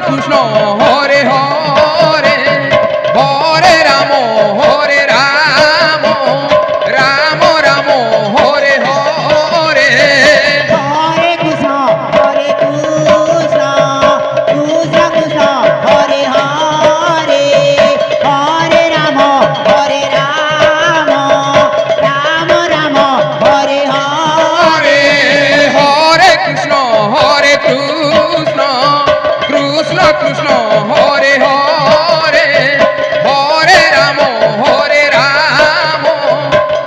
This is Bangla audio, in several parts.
কৃষ্ণ হরে হরে হরে রাম রাম রাম হরে হরে হরে কৃষ্ণ কৃষ্ণ কৃষ্ণ হরে হরে হরে রাম রাম রাম হরে হরে হরে কৃষ্ণ কৃষ্ণ কৃষ্ণ কৃষ্ণ হরে হরে হরে রাম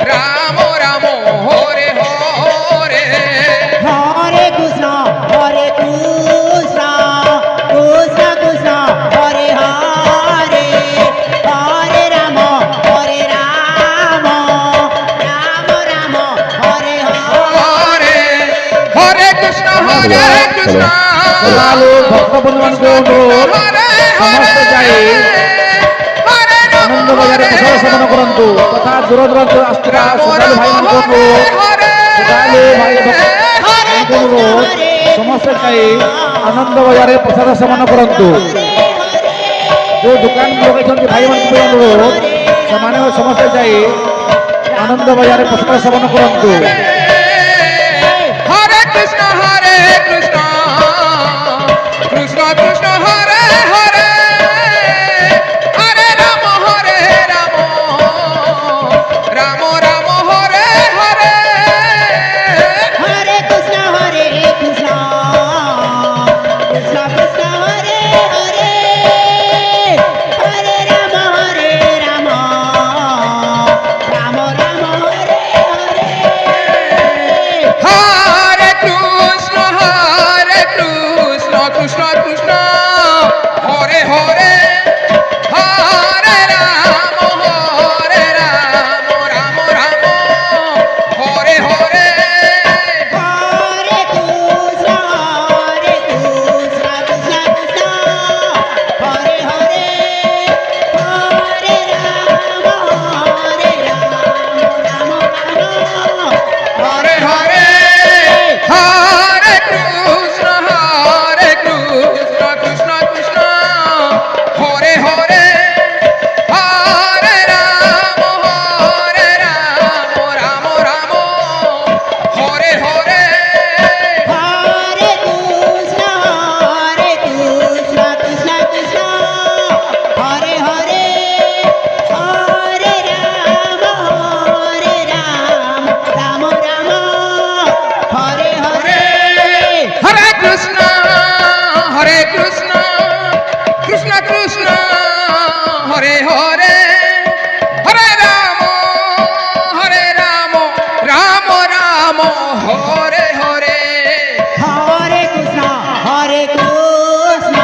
রাম রাম হরে হরে হরে কৃষ্ণ কৃষ্ণ কৃষ্ণ হরে হরে হরে রাম রাম রাম হরে হরে হরে কৃষ্ণ কৃষ্ণ লালু ভক্তবন্ধুମାନଙ୍କୁ ସମସ୍ତେ ଯାଇ ଆନନ୍ଦ ବଜାରରେ ପ୍ରସାଦ ସେବନ କରନ୍ତୁ ତଥା ଦୂର ଦୂରାନ୍ତରୁ ଆସୁଥିବା ଶ୍ରଦ୍ଧାଳୁ ଭାଇମାନଙ୍କୁ ଶ୍ରଦ୍ଧାଳୁ ଭାଇ ଭକ୍ତମାନଙ୍କୁ ସମସ୍ତେ ଯାଇ ଆନନ୍ଦ ବଜାରରେ ପ୍ରସାଦ ସେବନ କରନ୍ତୁ ଯେଉଁ ଦୋକାନ ଲଗାଇଛନ୍ତି ଭାଇମାନଙ୍କୁ ବି ଅନୁରୋଧ ସେମାନେ ସମସ୍ତେ ଯାଇ ଆନନ୍ଦ ବଜାରରେ ପ୍ରସାଦ ସେବନ କରନ୍ତୁ। হরে কৃষ্ণ কৃষ্ণ কৃষ্ণ হরে হরে হরে রাম রাম রাম হরে হরে হরে কৃষ্ণ কৃষ্ণ কৃষ্ণ হরে হরে হরে রাম রাম রাম হরে হরে হরে কৃষ্ণ কৃষ্ণ কৃষ্ণ হরে হরে হরে রাম রাম রাম হরে হরে হরে কৃষ্ণ কৃষ্ণ কৃষ্ণ হরে হরে হরে রাম রাম রাম হরে হরে হরে কৃষ্ণ কৃষ্ণ কৃষ্ণ হরে হরে হরে রাম রাম রাম হরে হরে হরে কৃষ্ণ কৃষ্ণ কৃষ্ণ হরে হরে হরে রাম রাম রাম হরে হরে হরে কৃষ্ণ কৃষ্ণ কৃষ্ণ হরে হরে হরে রাম রাম রাম হরে হরে হরে কৃষ্ণ কৃষ্ণ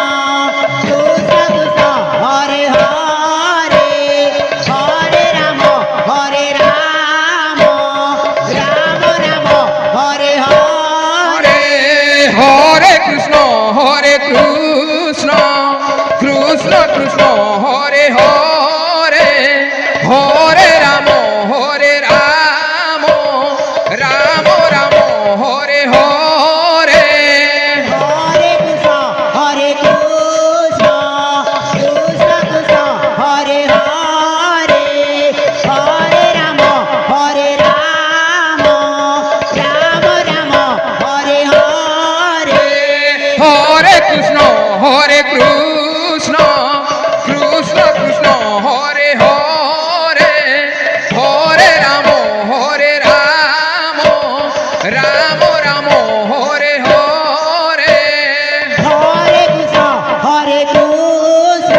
কৃষ্ণ হরে হরে হরে রাম রাম রাম হরে হরে হরে হরে কৃষ্ণ কৃষ্ণ কৃষ্ণ হরে হরে হরে রাম রাম রাম হরে হরে হরে কৃষ্ণ কৃষ্ণ কৃষ্ণ হরে হরে হরে রাম রাম রাম হরে হরে হরে কৃষ্ণ কৃষ্ণ কৃষ্ণ কৃষ্ণ হরে হরে হরে রাম রাম রাম হরে হরে হরে কৃষ্ণ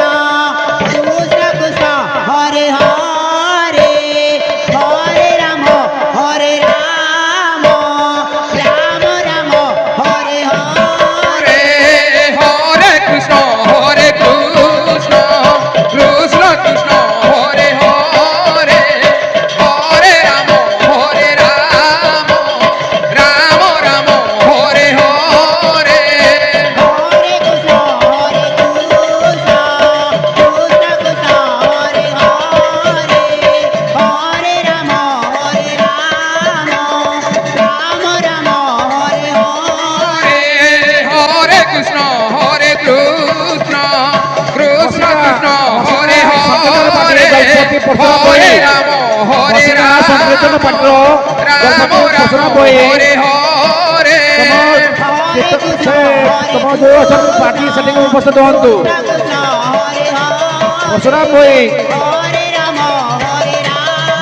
কৃষ্ণ কৃষ্ণ হরে হরে হরে রাম রাম রাম হরে হরে হরে কৃষ্ণ ଦଳପତି ପରଶୁରାମ ଭୋଇ ହରେ ରାମ ହରେ ବସିନା ରାମ ସଂକୀର୍ତ୍ତନ ପାତ୍ର ରାମ ଦଳପତି ରାମ ପରଶୁରାମ ଭୋଇ ହରେ ହରେ ତମ ଯୋଉ ଅଛନ୍ତି ପାର୍ଟି ସେଠିକି ଉପସ୍ଥିତ ହୁଅନ୍ତୁ। ପରଶୁରାମ ଭୋଇ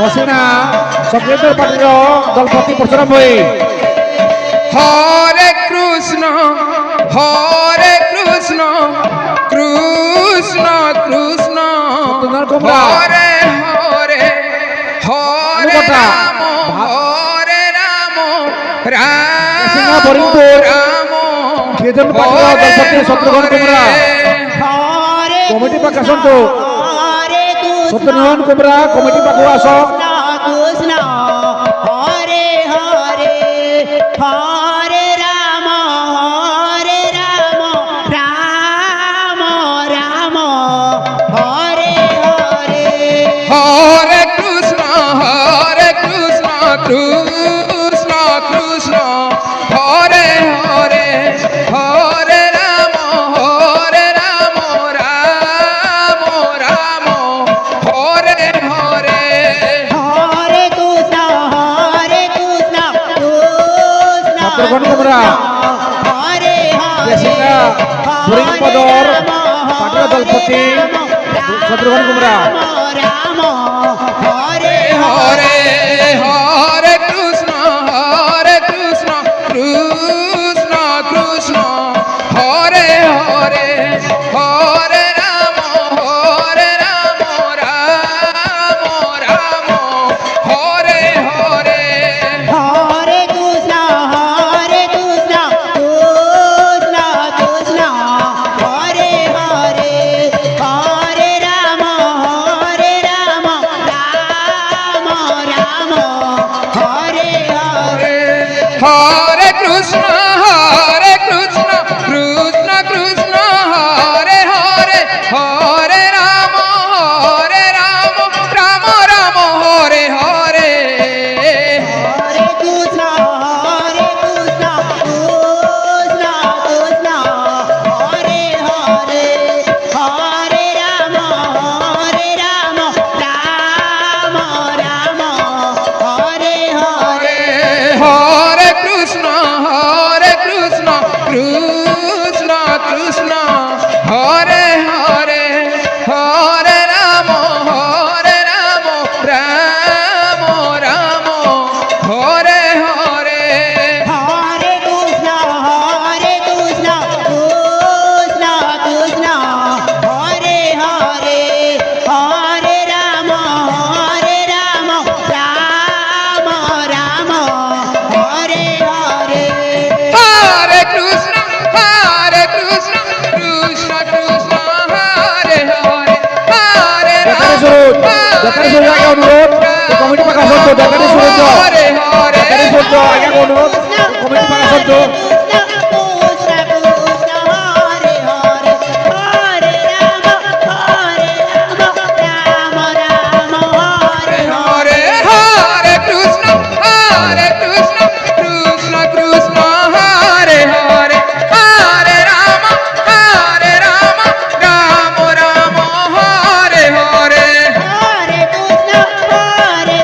ବସିନା ସଂକୀର୍ତ୍ତନ ପାର୍ଟିର ଦଳପତି ପରଶୁରାମ ଭୋଇ হরে কৃষ্ণ কৃষ্ণ কৃষ্ণ সত্যনারায়ণ কুমড়া। হরে হরে হরে অনুকথা। রাম হরে রাম সিংহা রাম বরিমপুর। রাম কীর্তন পার্টির দলপতি শত্রুঘ্ন কুমড়া কমিটি পাখ আସନ୍ତୁ। ସତ୍ୟନାରାୟଣ କୁମରା କମିଟି ପାଖକୁ ଆସ। কৃষ্ণ হরে হরে হরে রাম রাম রাম হরে হরে হরে কৃষ্ণ কৃষ্ণ কৃষ্ণ হরে হরে হরে রাম রাম রাম হরে হরে হরে কৃষ্ণ কৃষ্ণ শত্রুঘ্ন কুমরা হরে হরে দেশিকা বুরিংপদর পাটির দলপতি শত্রুঘ্ন কুমরা রাম হরে হরে হরে কৃষ্ণ কৃষ্ণ কৃষ্ণ হরে হরে হরে রাম রাম রাম হরে হরে হরে কৃষ্ণ কৃষ্ণ কৃষ্ণ হরে হরে হরে রাম রাম রাম হরে হরে হরে কৃষ্ণ কৃষ্ণ কৃষ্ণ হরে হরে হরে রাম রাম রাম হরে হরে হরে কৃষ্ণ কৃষ্ণ কৃষ্ণ হরে হরে হরে রাম রাম রাম হরে হরে হরে কৃষ্ণ কৃষ্ণ কৃষ্ণ হরে হরে হরে রাম রাম রাম হরে হরে হরে কৃষ্ণ কৃষ্ণ কৃষ্ণ হরে হরে হরে রাম রাম রাম হরে হরে হরে কৃষ্ণ কৃষ্ণ কৃষ্ণ হরে হরে হরে বেকারি সুরজ বেকারি সুরজ আগে অনুরোধ committee পাখ আସନ୍ତୁ। Bakery Suraj Hare Hare bakery Suraj আগে অনুরোধ কমিটি পাখ আସନ୍ତୁ। হরে হরে কৃষ্ণ কৃষ্ণ কৃষ্ণ হরে হরে হরে রাম রাম হরে হরে হরে হরে হরে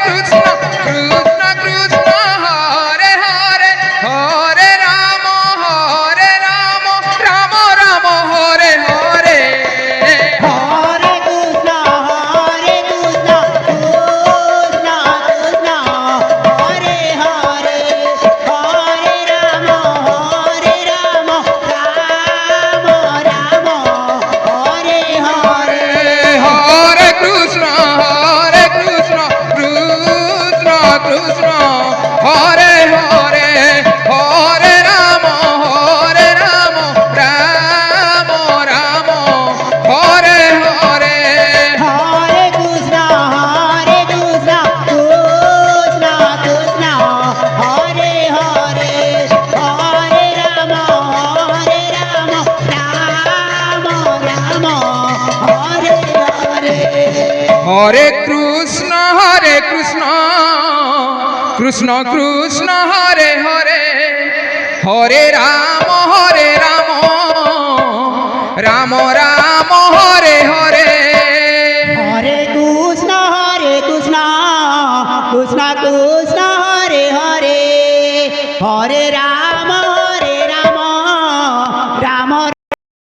কৃষ্ণ কৃষ্ণ কৃষ্ণ হরে হরে হরে রাম রাম হরে হরে হরে কৃষ্ণ কৃষ্ণ কৃষ্ণ হরে হরে হরে রাম রাম হরে হরে হরে কৃষ্ণ কৃষ্ণ কৃষ্ণ হরে হরে হরে রাম রাম হরে হরে হরে কৃষ্ণ কৃষ্ণ কৃষ্ণ হরে হরে হরে রাম রাম রাম হরে হরে হরে কৃষ্ণ কৃষ্ণ কৃষ্ণ হরে হরে হরে